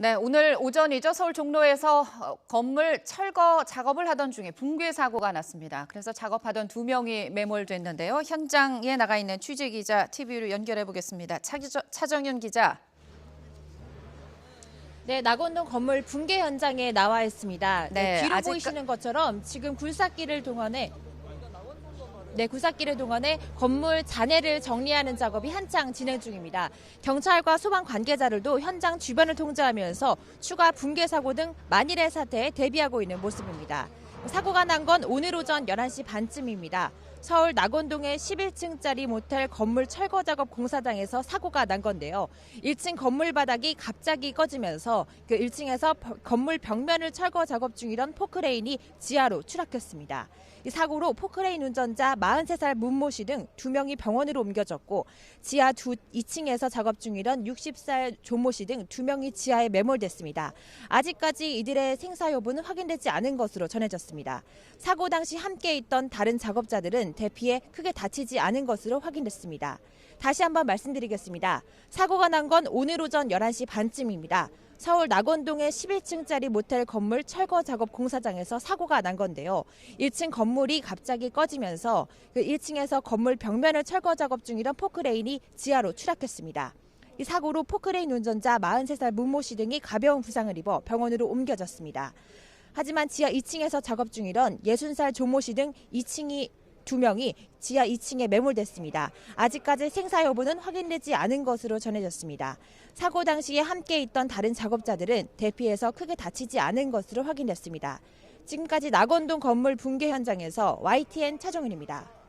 네, 오늘 오전이죠. 서울 종로에서 건물 철거 작업을 하던 중에 붕괴 사고가 났습니다. 그래서 작업하던 2명이 매몰됐는데요. 현장에 나가 있는 취재기자 TV로 연결해 보겠습니다. 차정윤 기자. 네, 낙원동 건물 붕괴 현장에 나와 있습니다. 네, 뒤로 보이시는 것처럼 지금 굴삭기를 동원해 건물 잔해를 정리하는 작업이 한창 진행 중입니다. 경찰과 소방 관계자들도 현장 주변을 통제하면서 추가 붕괴 사고 등 만일의 사태에 대비하고 있는 모습입니다. 사고가 난 건 오늘 오전 11시 반쯤입니다. 서울 낙원동의 11층짜리 모텔 건물 철거 작업 공사장에서 사고가 난 건데요. 1층 건물 바닥이 갑자기 꺼지면서 그 1층에서 건물 벽면을 철거 작업 중이던 포크레인이 지하로 추락했습니다. 이 사고로 포크레인 운전자 43살 문모 씨 등 2명이 병원으로 옮겨졌고 지하 2층에서 작업 중이던 60살 조모 씨 등 2명이 지하에 매몰됐습니다. 아직까지 이들의 생사 여부는 확인되지 않은 것으로 전해졌습니다. 사고 당시 함께 있던 다른 작업자들은 대피해 크게 다치지 않은 것으로 확인됐습니다. 다시 한번 말씀드리겠습니다. 사고가 난 건 오늘 오전 11시 반쯤입니다. 서울 낙원동의 11층짜리 모텔 건물 철거 작업 공사장에서 사고가 난 건데요. 1층 건물이 갑자기 꺼지면서 그 1층에서 건물 벽면을 철거 작업 중이던 포크레인이 지하로 추락했습니다. 이 사고로 포크레인 운전자 43살 문모 씨 등이 가벼운 부상을 입어 병원으로 옮겨졌습니다. 하지만 지하 2층에서 작업 중이던 60살 조모 씨 등 2명이 지하 2층에 매몰됐습니다. 아직까지 생사 여부는 확인되지 않은 것으로 전해졌습니다. 사고 당시에 함께 있던 다른 작업자들은 대피해서 크게 다치지 않은 것으로 확인됐습니다. 지금까지 낙원동 건물 붕괴 현장에서 YTN 차정은입니다.